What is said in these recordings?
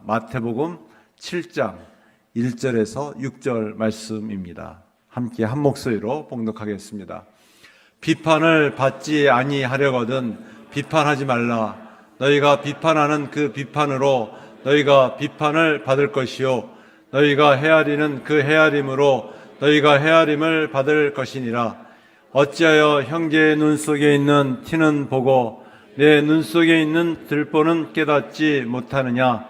마태복음 7장 1절에서 6절 말씀입니다. 함께 한 목소리로 봉독하겠습니다. 비판을 받지 아니하려거든 비판하지 말라. 너희가 비판하는 그 비판으로 너희가 비판을 받을 것이요 너희가 헤아리는 그 헤아림으로 너희가 헤아림을 받을 것이니라. 어찌하여 형제의 눈 속에 있는 티는 보고 내 눈 속에 있는 들보는 깨닫지 못하느냐?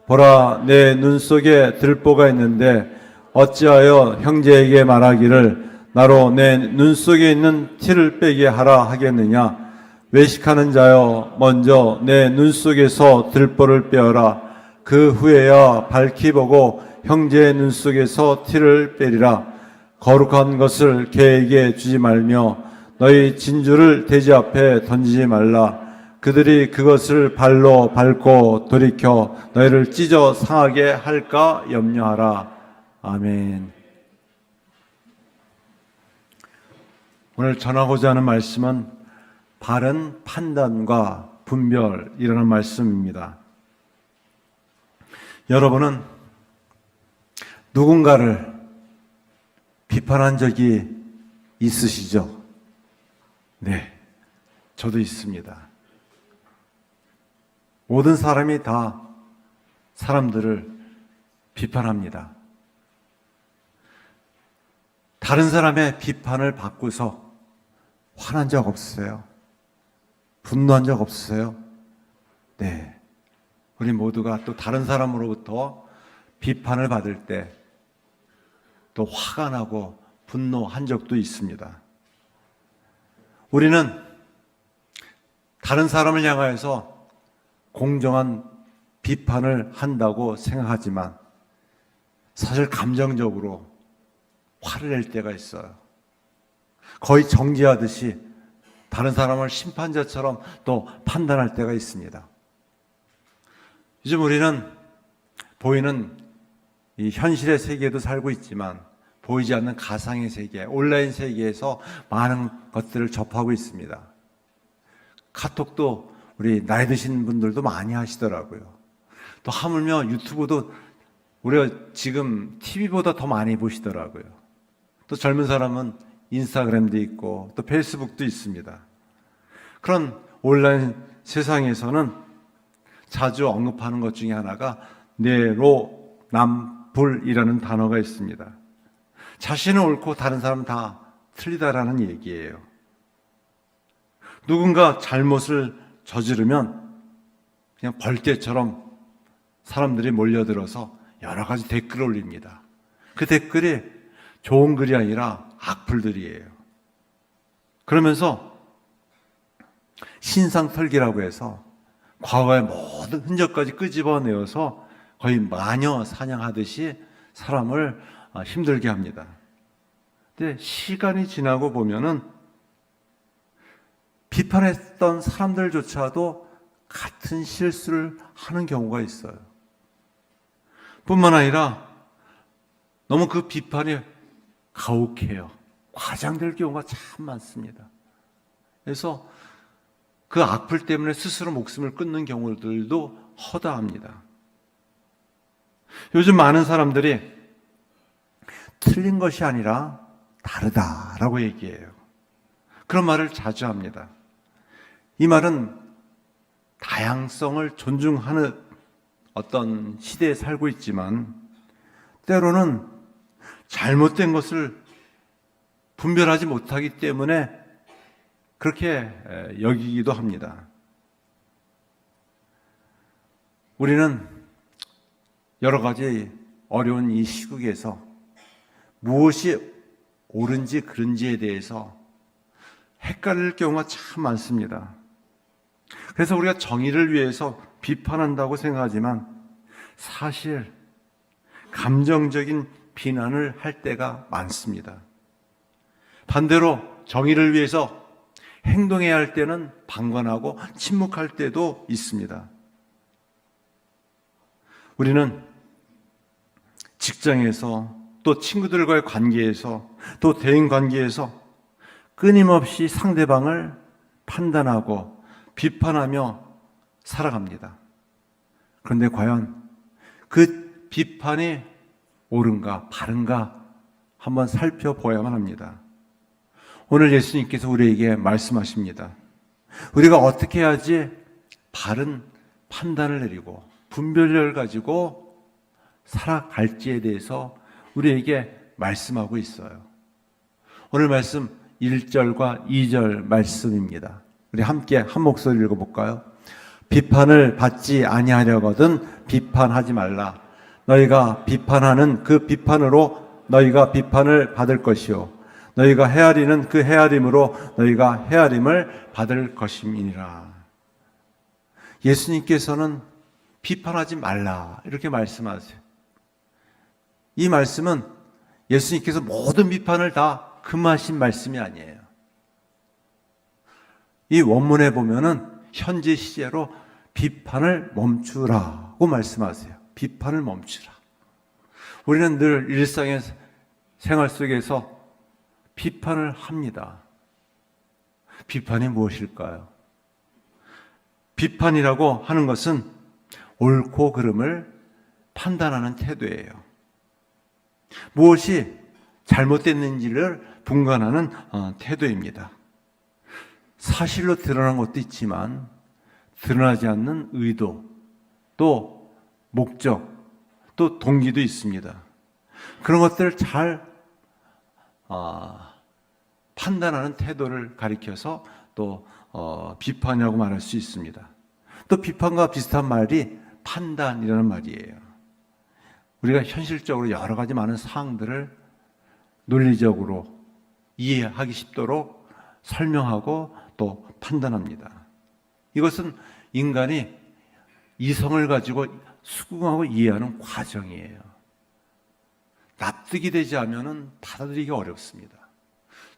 보라, 내 눈 속에 들보가 있는데 어찌하여 형제에게 말하기를 나로 내 눈 속에 있는 티를 빼게 하라 하겠느냐? 외식하는 자여, 먼저 내 눈 속에서 들보를 빼어라. 그 후에야 밝히 보고 형제의 눈 속에서 티를 빼리라. 거룩한 것을 개에게 주지 말며 너희 진주를 돼지 앞에 던지지 말라. 그들이 그것을 발로 밟고 돌이켜 너희를 찢어 상하게 할까 염려하라. 아멘. 오늘 전하고자 하는 말씀은 바른 판단과 분별이라는 말씀입니다. 여러분은 누군가를 비판한 적이 있으시죠? 네, 저도 있습니다. 모든 사람이 다 사람들을 비판합니다. 다른 사람의 비판을 받고서 화난 적 없으세요? 분노한 적 없으세요? 네, 우리 모두가 또 다른 사람으로부터 비판을 받을 때 또 화가 나고 분노한 적도 있습니다. 우리는 다른 사람을 향하여서 공정한 비판을 한다고 생각하지만 사실 감정적으로 화를 낼 때가 있어요. 거의 정죄하듯이 다른 사람을 심판자처럼 또 판단할 때가 있습니다. 요즘 우리는 보이는 이 현실의 세계에도 살고 있지만 보이지 않는 가상의 세계, 온라인 세계에서 많은 것들을 접하고 있습니다. 카톡도 우리 나이 드신 분들도 많이 하시더라고요. 또 하물며 유튜브도 우리가 지금 TV보다 더 많이 보시더라고요. 또 젊은 사람은 인스타그램도 있고 또 페이스북도 있습니다. 그런 온라인 세상에서는 자주 언급하는 것 중에 하나가 내로남불이라는 단어가 있습니다. 자신은 옳고 다른 사람은 다 틀리다라는 얘기예요. 누군가 잘못을 저지르면 그냥 벌떼처럼 사람들이 몰려들어서 여러 가지 댓글을 올립니다. 그 댓글이 좋은 글이 아니라 악플들이에요. 그러면서 신상털기라고 해서 과거의 모든 흔적까지 끄집어내어서 거의 마녀 사냥하듯이 사람을 힘들게 합니다. 근데 시간이 지나고 보면은 비판했던 사람들조차도 같은 실수를 하는 경우가 있어요. 뿐만 아니라 너무 그 비판이 가혹해요. 과장될 경우가 참 많습니다. 그래서 그 악플 때문에 스스로 목숨을 끊는 경우들도 허다합니다. 요즘 많은 사람들이 틀린 것이 아니라 다르다라고 얘기해요. 그런 말을 자주 합니다. 이 말은 다양성을 존중하는 어떤 시대에 살고 있지만 때로는 잘못된 것을 분별하지 못하기 때문에 그렇게 여기기도 합니다. 우리는 여러 가지 어려운 이 시국에서 무엇이 옳은지 그른지에 대해서 헷갈릴 경우가 참 많습니다. 그래서 우리가 정의를 위해서 비판한다고 생각하지만 사실 감정적인 비난을 할 때가 많습니다. 반대로 정의를 위해서 행동해야 할 때는 방관하고 침묵할 때도 있습니다. 우리는 직장에서 또 친구들과의 관계에서 또 대인 관계에서 끊임없이 상대방을 판단하고 비판하며 살아갑니다. 그런데 과연 그 비판이 옳은가 바른가 한번 살펴보아야만 합니다. 오늘 예수님께서 우리에게 말씀하십니다. 우리가 어떻게 해야지 바른 판단을 내리고 분별력을 가지고 살아갈지에 대해서 우리에게 말씀하고 있어요. 오늘 말씀 1절과 2절 말씀입니다. 우리 함께 한 목소리 읽어볼까요? 비판을 받지 아니하려거든 비판하지 말라. 너희가 비판하는 그 비판으로 너희가 비판을 받을 것이요 너희가 헤아리는 그 헤아림으로 너희가 헤아림을 받을 것임이니라. 예수님께서는 비판하지 말라 이렇게 말씀하세요. 이 말씀은 예수님께서 모든 비판을 다 금하신 말씀이 아니에요. 이 원문에 보면은 현재 시제로 비판을 멈추라고 말씀하세요. 비판을 멈추라. 우리는 늘 일상의 생활 속에서 비판을 합니다. 비판이 무엇일까요? 비판이라고 하는 것은 옳고 그름을 판단하는 태도예요. 무엇이 잘못됐는지를 분간하는 태도입니다. 사실로 드러난 것도 있지만 드러나지 않는 의도, 또 목적, 또 동기도 있습니다. 그런 것들을 잘 판단하는 태도를 가리켜서 또 비판이라고 말할 수 있습니다. 또 비판과 비슷한 말이 판단이라는 말이에요. 우리가 현실적으로 여러 가지 많은 사항들을 논리적으로 이해하기 쉽도록 설명하고 또 판단합니다. 이것은 인간이 이성을 가지고 수긍하고 이해하는 과정이에요. 납득이 되지 않으면 받아들이기 어렵습니다.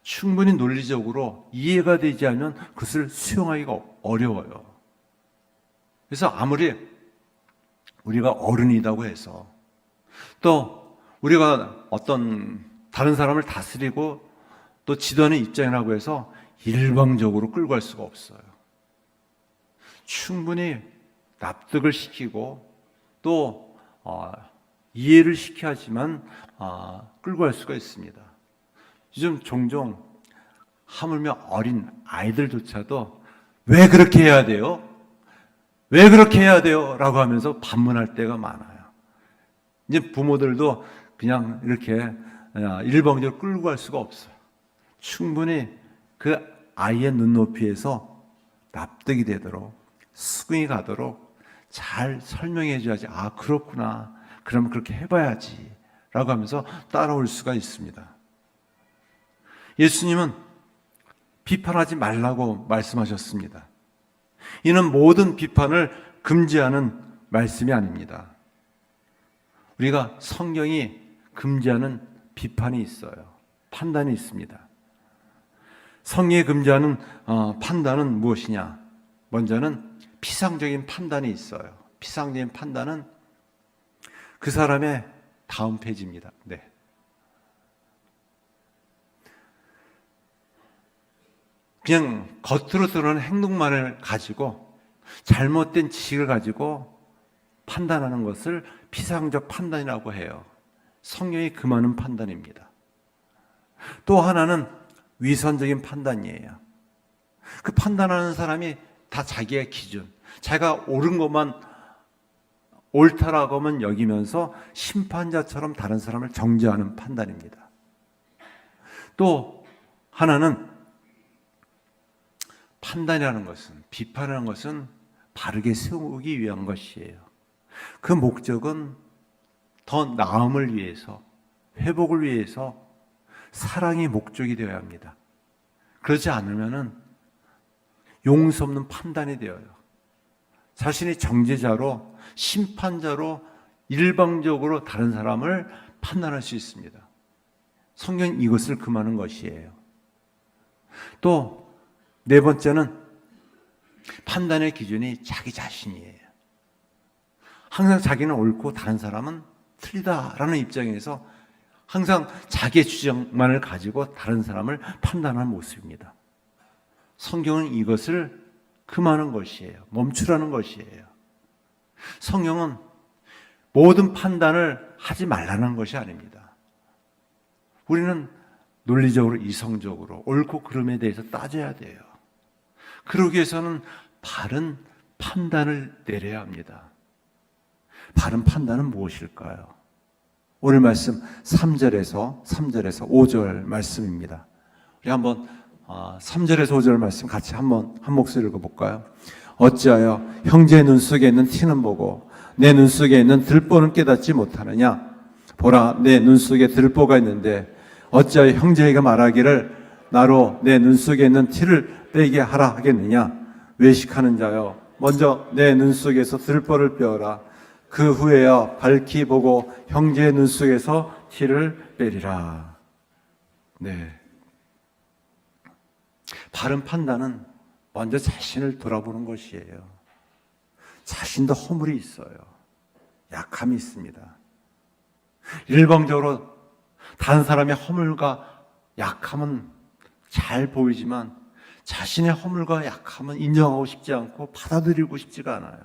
충분히 논리적으로 이해가 되지 않으면 그것을 수용하기가 어려워요. 그래서 아무리 우리가 어른이라고 해서 또 우리가 어떤 다른 사람을 다스리고 또 지도하는 입장이라고 해서 일방적으로 끌고 갈 수가 없어요. 충분히 납득을 시키고 또 이해를 시켜야지만 끌고 갈 수가 있습니다. 요즘 종종 하물며 어린 아이들조차도 왜 그렇게 해야 돼요? 왜 그렇게 해야 돼요? 라고 하면서 반문할 때가 많아요. 이제 부모들도 그냥 이렇게 일방적으로 끌고 갈 수가 없어요. 충분히 그 아이의 눈높이에서 납득이 되도록 수긍이 가도록 잘 설명해 줘야지 그렇구나 그러면 그렇게 해봐야지 라고 하면서 따라올 수가 있습니다. 예수님은 비판하지 말라고 말씀하셨습니다. 이는 모든 비판을 금지하는 말씀이 아닙니다. 우리가 성경이 금지하는 비판이 있어요. 판단이 있습니다. 성경이 금지하는 판단은 무엇이냐? 먼저는 피상적인 판단이 있어요. 피상적인 판단은 그 사람의 다음 페이지입니다. 네. 그냥 겉으로 드러나는 행동만을 가지고 잘못된 지식을 가지고 판단하는 것을 피상적 판단이라고 해요. 성경이 금하는 판단입니다. 또 하나는 위선적인 판단이에요. 그 판단하는 사람이 다 자기의 기준, 자기가 옳은 것만 옳다라고만 여기면서 심판자처럼 다른 사람을 정죄하는 판단입니다. 또 하나는 판단이라는 것은, 비판이라는 것은 바르게 세우기 위한 것이에요. 그 목적은 더 나음을 위해서, 회복을 위해서 사랑이 목적이 되어야 합니다. 그렇지 않으면은 용서 없는 판단이 되어요. 자신이 정죄자로, 심판자로 일방적으로 다른 사람을 판단할 수 있습니다. 성경은 이것을 금하는 것이에요. 또 네 번째는 판단의 기준이 자기 자신이에요. 항상 자기는 옳고 다른 사람은 틀리다라는 입장에서 항상 자기의 주장만을 가지고 다른 사람을 판단하는 모습입니다. 성경은 이것을 금하는 것이에요. 멈추라는 것이에요. 성경은 모든 판단을 하지 말라는 것이 아닙니다. 우리는 논리적으로, 이성적으로 옳고 그름에 대해서 따져야 돼요. 그러기 위해서는 바른 판단을 내려야 합니다. 바른 판단은 무엇일까요? 오늘 말씀 3절에서 5절 말씀입니다. 우리 한번 3절에서 5절 말씀 같이 한번 한 목소리 읽어볼까요? 어찌하여 형제의 눈 속에 있는 티는 보고 내 눈 속에 있는 들보는 깨닫지 못하느냐? 보라, 내 눈 속에 들보가 있는데 어찌하여 형제가 말하기를 나로 내 눈 속에 있는 티를 빼게 하라 하겠느냐? 외식하는 자여, 먼저 내 눈 속에서 들보를 빼어라. 그 후에야 밝히 보고 형제의 눈 속에서 티를 빼리라. 네. 바른 판단은 먼저 자신을 돌아보는 것이에요. 자신도 허물이 있어요. 약함이 있습니다. 일방적으로 다른 사람의 허물과 약함은 잘 보이지만 자신의 허물과 약함은 인정하고 싶지 않고 받아들이고 싶지가 않아요.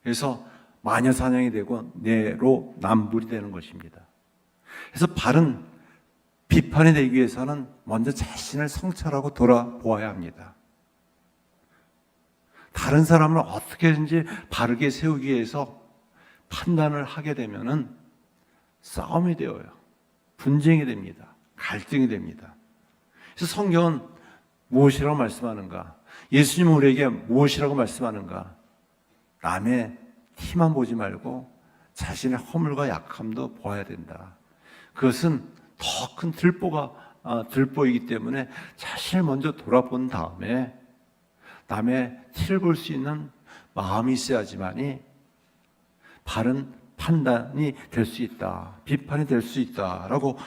그래서 마녀사냥이 되고 내로남불이 되는 것입니다. 그래서 바른 비판이 되기 위해서는 먼저 자신을 성찰하고 돌아보아야 합니다. 다른 사람을 어떻게든지 바르게 세우기 위해서 판단을 하게 되면은 싸움이 되어요. 분쟁이 됩니다. 갈등이 됩니다. 그래서 성경은 무엇이라고 말씀하는가? 예수님은 우리에게 무엇이라고 말씀하는가? 남의 티만 보지 말고 자신의 허물과 약함도 보아야 된다. 그것은 더 큰 들보이기 때문에 자신을 먼저 돌아본 다음에 남의 티를 볼 수 있는 마음이 있어야지만이 바른 판단이 될 수 있다. 비판이 될 수 있다라고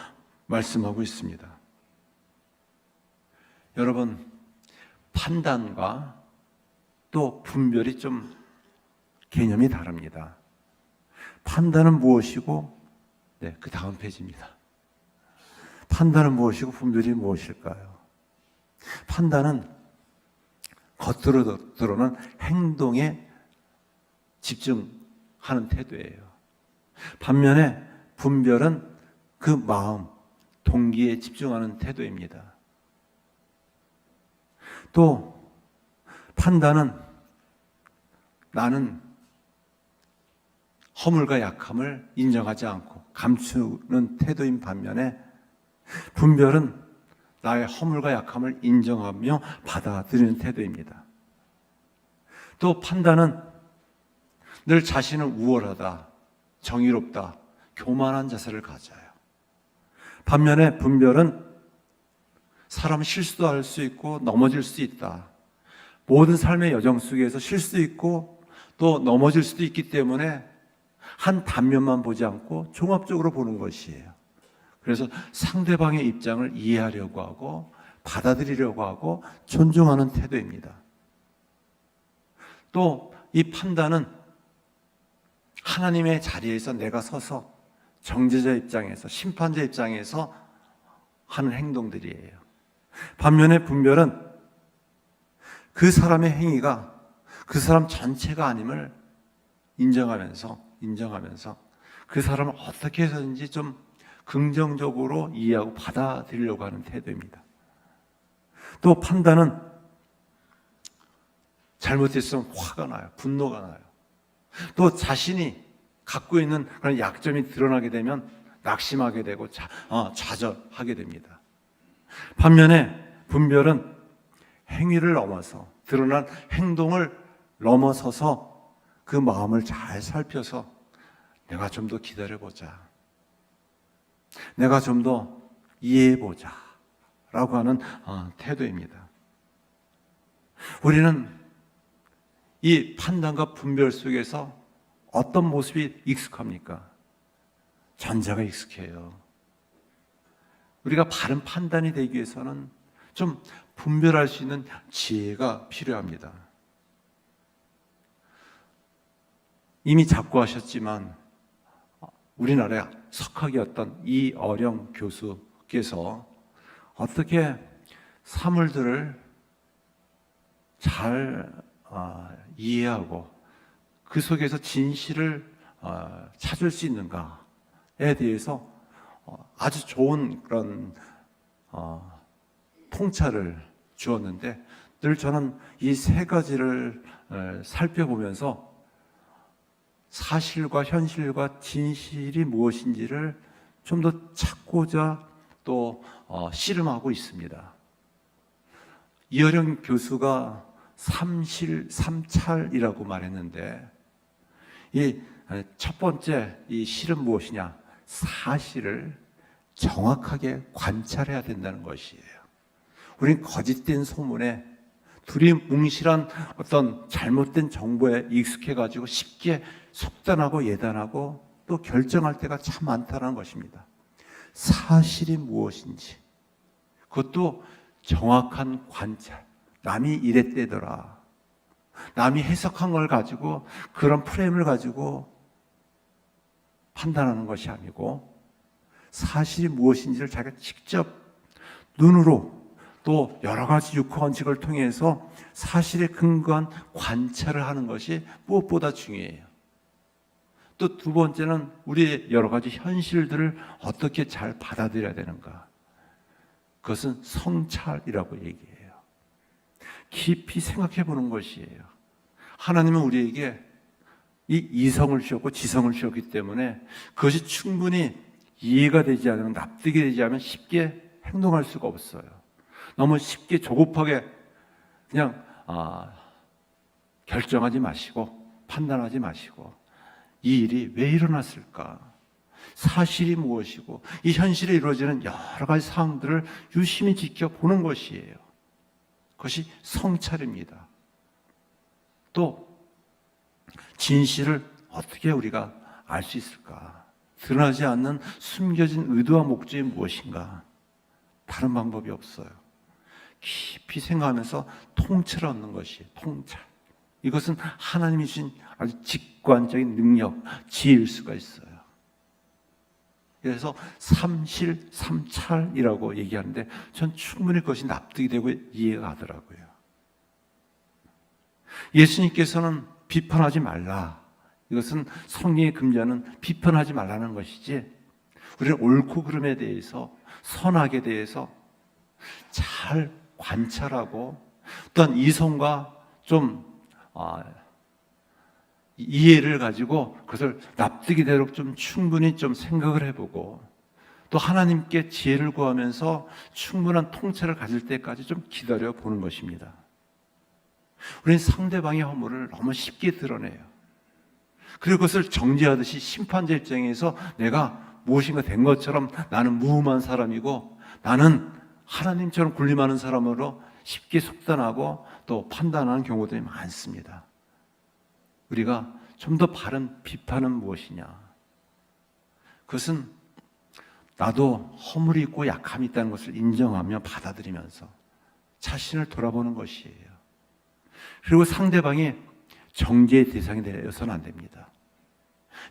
말씀하고 있습니다. 여러분, 판단과 또 분별이 좀 개념이 다릅니다. 판단은 무엇이고, 그 다음 페이지입니다. 판단은 무엇이고 분별이 무엇일까요? 판단은 겉으로는 행동에 집중하는 태도예요. 반면에 분별은 그 마음, 동기에 집중하는 태도입니다. 또 판단은 나는 허물과 약함을 인정하지 않고 감추는 태도인 반면에 분별은 나의 허물과 약함을 인정하며 받아들이는 태도입니다. 또 판단은 늘 자신은 우월하다, 정의롭다, 교만한 자세를 가져요. 반면에 분별은 사람은 실수도 할 수 있고 넘어질 수 있다. 모든 삶의 여정 속에서 실수 있고 또 넘어질 수도 있기 때문에 한 단면만 보지 않고 종합적으로 보는 것이에요. 그래서 상대방의 입장을 이해하려고 하고 받아들이려고 하고 존중하는 태도입니다. 또 이 판단은 하나님의 자리에서 내가 서서 정죄자 입장에서 심판자 입장에서 하는 행동들이에요. 반면에 분별은 그 사람의 행위가 그 사람 전체가 아님을 인정하면서 그 사람을 어떻게 해서든지 좀 긍정적으로 이해하고 받아들이려고 하는 태도입니다. 또 판단은 잘못했으면 화가 나요. 분노가 나요. 또 자신이 갖고 있는 그런 약점이 드러나게 되면 낙심하게 되고 좌절하게 됩니다. 반면에 분별은 행위를 넘어서 드러난 행동을 넘어서서 그 마음을 잘 살펴서 내가 좀 더 기다려보자. 내가 좀 더 이해해보자 라고 하는 태도입니다. 우리는 이 판단과 분별 속에서 어떤 모습이 익숙합니까? 전자가 익숙해요. 우리가 바른 판단이 되기 위해서는 좀 분별할 수 있는 지혜가 필요합니다. 이미 작고하셨지만 우리나라의 석학이었던 이어령 교수께서 어떻게 사물들을 잘 이해하고 그 속에서 진실을 찾을 수 있는가에 대해서 아주 좋은 그런 통찰을 주었는데, 늘 저는 이 세 가지를 살펴보면서 사실과 현실과 진실이 무엇인지를 좀 더 찾고자 또 씨름하고 있습니다. 이어령 교수가 삼실 삼찰이라고 말했는데, 이 첫 번째 이 실은 무엇이냐? 사실을 정확하게 관찰해야 된다는 것이에요. 우린 거짓된 소문에 두리뭉실한 어떤 잘못된 정보에 익숙해가지고 쉽게 속단하고 예단하고 또 결정할 때가 참 많다는 것입니다. 사실이 무엇인지, 그것도 정확한 관찰. 남이 이랬대더라, 남이 해석한 걸 가지고 그런 프레임을 가지고 판단하는 것이 아니고, 사실이 무엇인지를 자기가 직접 눈으로 또 여러 가지 육화 원칙을 통해서 사실에 근거한 관찰을 하는 것이 무엇보다 중요해요. 또 두 번째는 우리의 여러 가지 현실들을 어떻게 잘 받아들여야 되는가. 그것은 성찰이라고 얘기해요. 깊이 생각해 보는 것이에요. 하나님은 우리에게 이 이성을 주었고 지성을 주었기 때문에 그것이 충분히 이해가 되지 않으면, 납득이 되지 않으면 쉽게 행동할 수가 없어요. 너무 쉽게 조급하게 그냥 결정하지 마시고 판단하지 마시고, 이 일이 왜 일어났을까? 사실이 무엇이고 이 현실에 이루어지는 여러 가지 상황들을 유심히 지켜보는 것이에요. 그것이 성찰입니다. 또 진실을 어떻게 우리가 알 수 있을까? 드러나지 않는 숨겨진 의도와 목적이 무엇인가? 다른 방법이 없어요. 깊이 생각하면서 통찰을 얻는 것이 통찰. 이것은 하나님이 주신 아주 직관적인 능력, 지혜일 수가 있어요. 그래서 삼실, 삼찰이라고 얘기하는데 전 충분히 그것이 납득이 되고 이해가 가더라고요. 예수님께서는 비판하지 말라. 이것은 성경의 금지하는 비판하지 말라는 것이지, 우리는 옳고 그름에 대해서, 선악에 대해서 잘 관찰하고 또한 이성과 좀 이해를 가지고 그것을 납득이 되도록 좀 충분히 좀 생각을 해보고, 또 하나님께 지혜를 구하면서 충분한 통찰을 가질 때까지 좀 기다려 보는 것입니다. 우리는 상대방의 허물을 너무 쉽게 드러내요. 그리고 그것을 정죄하듯이 심판자 입장에서 내가 무엇인가 된 것처럼 나는 무음한 사람이고 나는 하나님처럼 군림하는 사람으로 쉽게 속단하고 또 판단하는 경우들이 많습니다. 우리가 좀 더 바른 비판은 무엇이냐? 그것은 나도 허물이 있고 약함이 있다는 것을 인정하며 받아들이면서 자신을 돌아보는 것이에요. 그리고 상대방이 정죄의 대상이 되어서는 안 됩니다.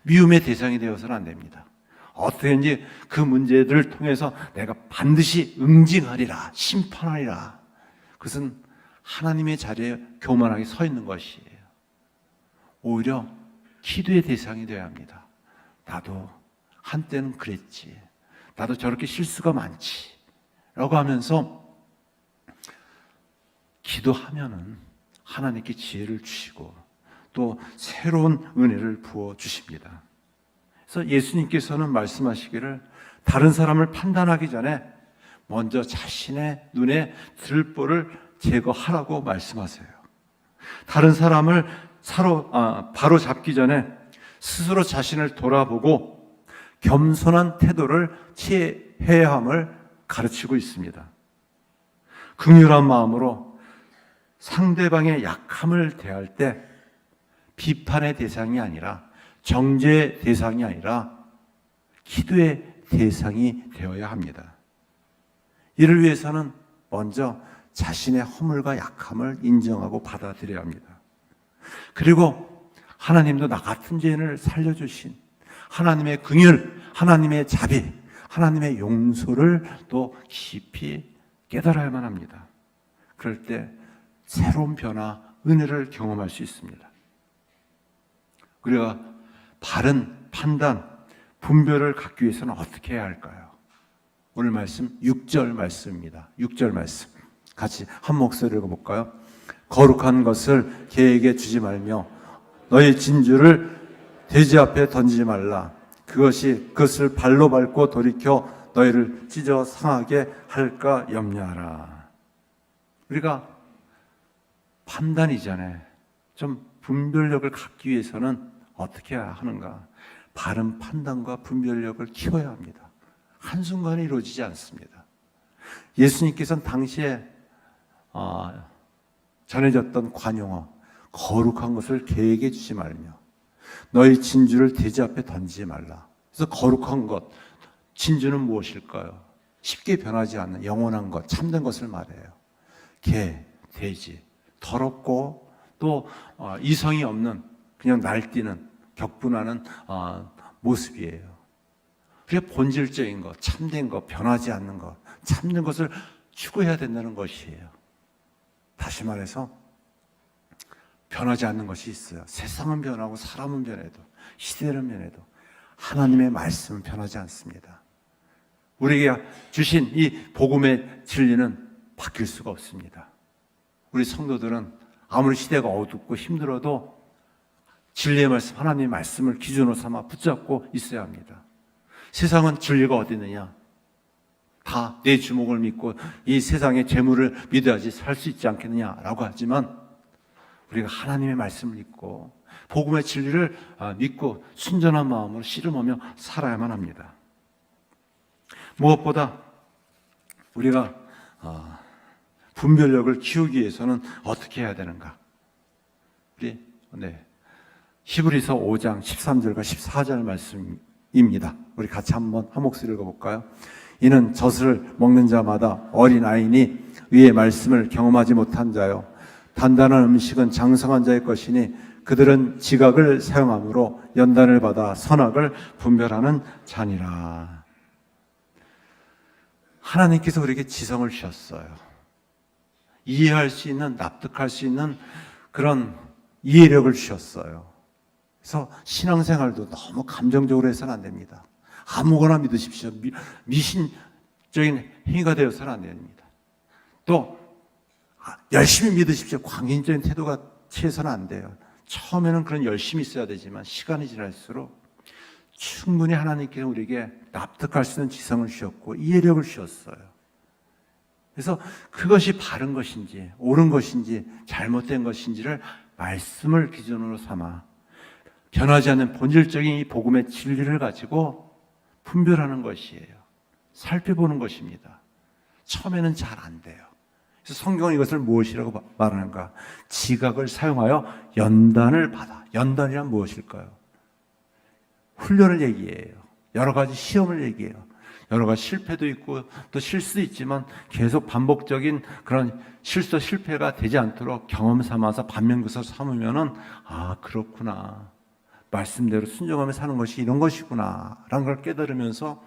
미움의 대상이 되어서는 안 됩니다. 어떻게든지 그 문제들을 통해서 내가 반드시 응징하리라, 심판하리라. 그것은 하나님의 자리에 교만하게 서 있는 것이에요. 오히려 기도의 대상이 되어야 합니다. 나도 한때는 그랬지. 나도 저렇게 실수가 많지. 라고 하면서 기도하면은 하나님께 지혜를 주시고 또 새로운 은혜를 부어 주십니다. 그래서 예수님께서는 말씀하시기를 다른 사람을 판단하기 전에 먼저 자신의 눈에 들보를 제거하라고 말씀하세요. 다른 사람을 바로 잡기 전에 스스로 자신을 돌아보고 겸손한 태도를 취해야 함을 가르치고 있습니다. 긍휼한 마음으로 상대방의 약함을 대할 때 비판의 대상이 아니라 정죄의 대상이 아니라 기도의 대상이 되어야 합니다. 이를 위해서는 먼저 자신의 허물과 약함을 인정하고 받아들여야 합니다. 그리고 하나님도 나 같은 죄인을 살려주신 하나님의 긍휼, 하나님의 자비, 하나님의 용서를 또 깊이 깨달아야만 합니다. 그럴 때 새로운 변화, 은혜를 경험할 수 있습니다. 우리가 바른 판단, 분별을 갖기 위해서는 어떻게 해야 할까요? 오늘 말씀 6절 말씀입니다. 6절 말씀 같이 한 목소리로 읽어볼까요? 거룩한 것을 개에게 주지 말며 너희 진주를 돼지 앞에 던지지 말라. 그것을 발로 밟고 돌이켜 너희를 찢어 상하게 할까 염려하라. 우리가 판단 이전에 좀 분별력을 갖기 위해서는 어떻게 해야 하는가? 바른 판단과 분별력을 키워야 합니다. 한순간에 이루어지지 않습니다. 예수님께서는 당시에 전해졌던 관용어, 거룩한 것을 개에게 주지 말며 너희 진주를 돼지 앞에 던지지 말라. 그래서 거룩한 것, 진주는 무엇일까요? 쉽게 변하지 않는 영원한 것, 참된 것을 말해요. 개, 돼지, 더럽고 또 이성이 없는 그냥 날뛰는 격분하는 모습이에요. 우리가 본질적인 것, 참된 것, 변하지 않는 것, 참는 것을 추구해야 된다는 것이에요. 다시 말해서 변하지 않는 것이 있어요. 세상은 변하고 사람은 변해도, 시대는 변해도 하나님의 말씀은 변하지 않습니다. 우리에게 주신 이 복음의 진리는 바뀔 수가 없습니다. 우리 성도들은 아무리 시대가 어둡고 힘들어도 진리의 말씀, 하나님의 말씀을 기준으로 삼아 붙잡고 있어야 합니다. 세상은 진리가 어디 있느냐? 다 내 주목을 믿고 이 세상의 재물을 믿어야지 살 수 있지 않겠느냐라고 하지만 우리가 하나님의 말씀을 믿고 복음의 진리를 믿고 순전한 마음으로 씨름하며 살아야만 합니다. 무엇보다 우리가 분별력을 키우기 위해서는 어떻게 해야 되는가? 히브리서 5장 13절과 14절 말씀입니다. 우리 같이 한 목소리 읽어볼까요? 이는 젖을 먹는 자마다 어린아이니 의의 말씀을 경험하지 못한 자요 단단한 음식은 장성한 자의 것이니 그들은 지각을 사용함으로 연단을 받아 선악을 분별하는 자니라. 하나님께서 우리에게 지성을 주셨어요. 이해할 수 있는, 납득할 수 있는 그런 이해력을 주셨어요. 그래서 신앙생활도 너무 감정적으로 해서는 안 됩니다. 아무거나 믿으십시오. 미신적인 행위가 되어서는 안 됩니다. 또 열심히 믿으십시오. 광인적인 태도가 취해서는 안 돼요. 처음에는 그런 열심히 있어야 되지만 시간이 지날수록 충분히 하나님께서 우리에게 납득할 수 있는 지성을 주셨고 이해력을 주셨어요. 그래서 그것이 바른 것인지 옳은 것인지 잘못된 것인지를 말씀을 기준으로 삼아 변하지 않는 본질적인 이 복음의 진리를 가지고 분별하는 것이에요. 살펴보는 것입니다. 처음에는 잘 안 돼요. 그래서 성경은 이것을 무엇이라고 말하는가? 지각을 사용하여 연단을 받아. 연단이란 무엇일까요? 훈련을 얘기해요. 여러 가지 시험을 얘기해요. 여러 가지 실패도 있고 또 실수도 있지만 계속 반복적인 그런 실패가 되지 않도록 경험 삼아서 반면교사 삼으면은 그렇구나. 말씀대로 순종하며 사는 것이 이런 것이구나 라는 걸 깨달으면서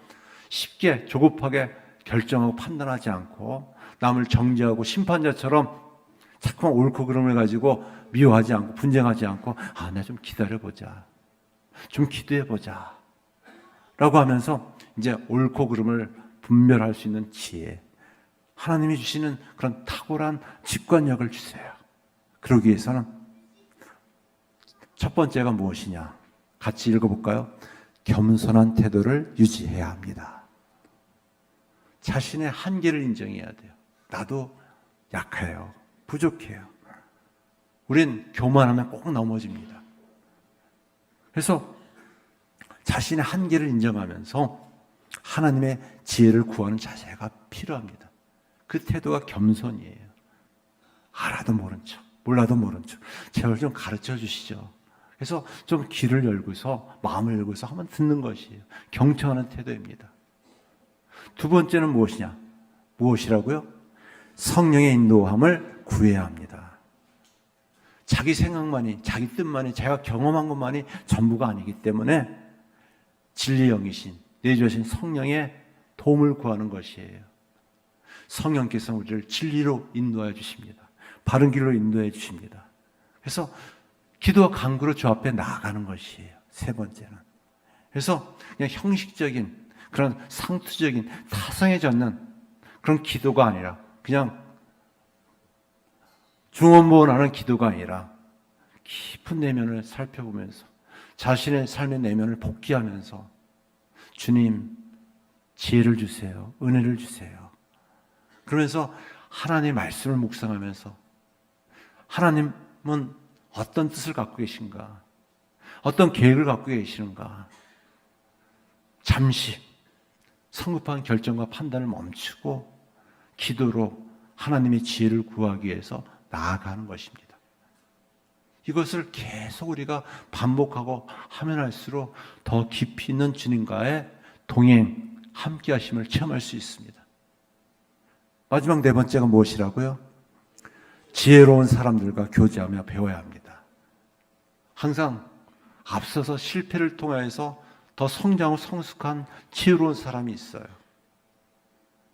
쉽게 조급하게 결정하고 판단하지 않고 남을 정죄하고 심판자처럼 자꾸만 옳고 그름을 가지고 미워하지 않고 분쟁하지 않고 내가 좀 기다려보자, 좀 기도해보자 라고 하면서 이제 옳고 그름을 분별할 수 있는 지혜, 하나님이 주시는 그런 탁월한 직관력을 주세요. 그러기 위해서는 첫 번째가 무엇이냐? 같이 읽어볼까요? 겸손한 태도를 유지해야 합니다. 자신의 한계를 인정해야 돼요. 나도 약해요. 부족해요. 우린 교만하면 꼭 넘어집니다. 그래서 자신의 한계를 인정하면서 하나님의 지혜를 구하는 자세가 필요합니다. 그 태도가 겸손이에요. 알아도 모른 척, 몰라도 모른 척. 제발 좀 가르쳐 주시죠. 그래서 좀 귀를 열고서 마음을 열고서 한번 듣는 것이에요. 경청하는 태도입니다. 두 번째는 무엇이냐? 무엇이라고요? 성령의 인도함을 구해야 합니다. 자기 생각만이, 자기 뜻만이, 자기가 경험한 것만이 전부가 아니기 때문에 진리의 영이신, 내주신 성령의 도움을 구하는 것이에요. 성령께서 우리를 진리로 인도해 주십니다. 바른 길로 인도해 주십니다. 그래서 기도와 간구로 주 앞에 나아가는 것이에요. 세 번째는. 그래서 그냥 형식적인 그런 상투적인 타성해졌는 그런 기도가 아니라 그냥 중언부언하는 기도가 아니라 깊은 내면을 살펴보면서 자신의 삶의 내면을 복귀하면서 주님 지혜를 주세요. 은혜를 주세요. 그러면서 하나님의 말씀을 묵상하면서 하나님은 어떤 뜻을 갖고 계신가? 어떤 계획을 갖고 계시는가? 잠시 성급한 결정과 판단을 멈추고 기도로 하나님의 지혜를 구하기 위해서 나아가는 것입니다. 이것을 계속 우리가 반복하고 하면 할수록 더 깊이 있는 주님과의 동행, 함께 하심을 체험할 수 있습니다. 마지막 네 번째가 무엇이라고요? 지혜로운 사람들과 교제하며 배워야 합니다. 항상 앞서서 실패를 통해서 더 성장하고 성숙한 지혜로운 사람이 있어요.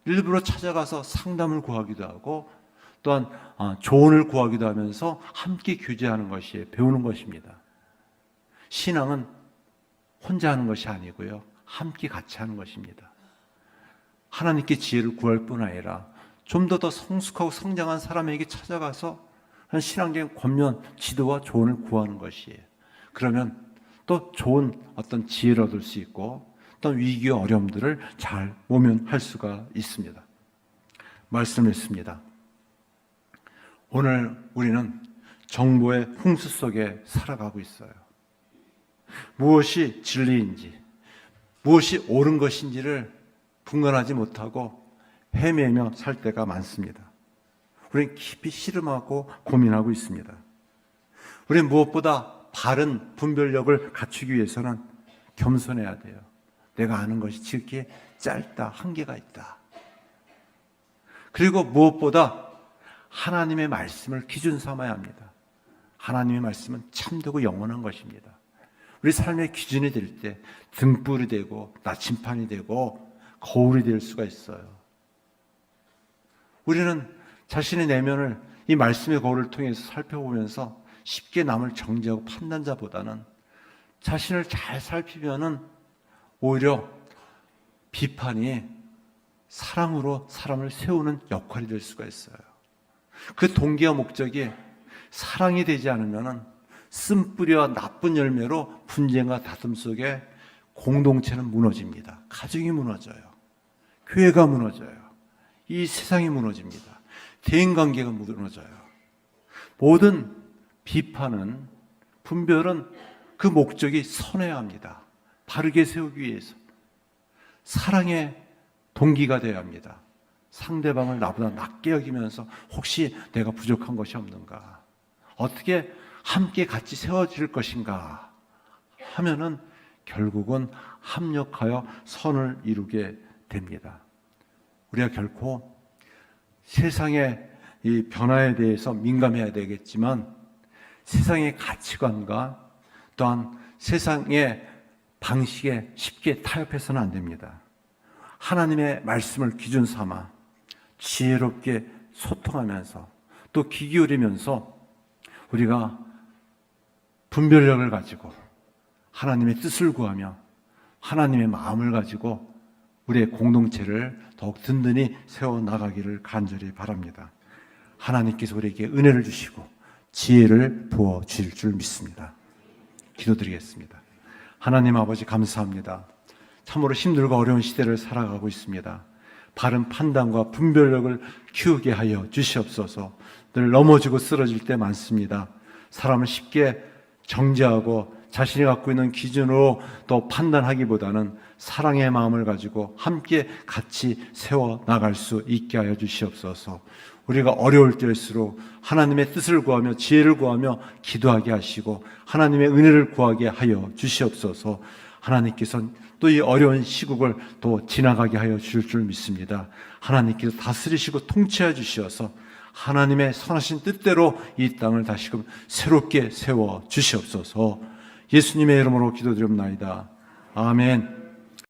일부러 찾아가서 상담을 구하기도 하고 또한 조언을 구하기도 하면서 함께 교제하는 것이 배우는 것입니다. 신앙은 혼자 하는 것이 아니고요. 함께 같이 하는 것입니다. 하나님께 지혜를 구할 뿐 아니라 좀 더 성숙하고 성장한 사람에게 찾아가서 신앙적인 권면, 지도와 조언을 구하는 것이에요. 그러면 또 좋은 어떤 지혜를 얻을 수 있고 또 위기와 어려움들을 잘 모면할 수가 있습니다. 말씀을 읽습니다. 오늘 우리는 정보의 홍수 속에 살아가고 있어요. 무엇이 진리인지, 무엇이 옳은 것인지를 분간하지 못하고 헤매며 살 때가 많습니다. 우리는 깊이 씨름하고 고민하고 있습니다. 우리는 무엇보다 바른 분별력을 갖추기 위해서는 겸손해야 돼요. 내가 아는 것이 지극히 짧다, 한계가 있다. 그리고 무엇보다 하나님의 말씀을 기준 삼아야 합니다. 하나님의 말씀은 참되고 영원한 것입니다. 우리 삶의 기준이 될 때 등불이 되고 나침판이 되고 거울이 될 수가 있어요. 우리는 자신의 내면을 이 말씀의 거울을 통해서 살펴보면서 쉽게 남을 정죄하고 판단자보다는 자신을 잘 살피면은 오히려 비판이 사랑으로 사람을 세우는 역할이 될 수가 있어요. 그 동기와 목적이 사랑이 되지 않으면은 쓴뿌리와 나쁜 열매로 분쟁과 다툼 속에 공동체는 무너집니다. 가정이 무너져요. 교회가 무너져요. 이 세상이 무너집니다. 대인관계가 무너져요. 모든 비판은, 분별은 그 목적이 선해야 합니다. 바르게 세우기 위해서. 사랑의 동기가 되어야 합니다. 상대방을 나보다 낮게 여기면서 혹시 내가 부족한 것이 없는가? 어떻게 함께 같이 세워질 것인가? 하면은 결국은 합력하여 선을 이루게 됩니다. 우리가 결코 세상의 이 변화에 대해서 민감해야 되겠지만 세상의 가치관과 또한 세상의 방식에 쉽게 타협해서는 안 됩니다. 하나님의 말씀을 기준 삼아 지혜롭게 소통하면서 또 귀 기울이면서 우리가 분별력을 가지고 하나님의 뜻을 구하며 하나님의 마음을 가지고 우리의 공동체를 더욱 든든히 세워나가기를 간절히 바랍니다. 하나님께서 우리에게 은혜를 주시고 지혜를 부어주실 줄 믿습니다. 기도드리겠습니다. 하나님 아버지 감사합니다. 참으로 힘들고 어려운 시대를 살아가고 있습니다. 바른 판단과 분별력을 키우게 하여 주시옵소서. 늘 넘어지고 쓰러질 때 많습니다. 사람을 쉽게 정죄하고 자신이 갖고 있는 기준으로 또 판단하기보다는 사랑의 마음을 가지고 함께 같이 세워나갈 수 있게 하여 주시옵소서. 우리가 어려울 때일수록 하나님의 뜻을 구하며 지혜를 구하며 기도하게 하시고 하나님의 은혜를 구하게 하여 주시옵소서. 하나님께서는 또 이 어려운 시국을 또 지나가게 하여 주실 줄 믿습니다. 하나님께서 다스리시고 통치해 주시어서 하나님의 선하신 뜻대로 이 땅을 다시금 새롭게 세워 주시옵소서. 예수님의 이름으로 기도드립나이다. 아멘.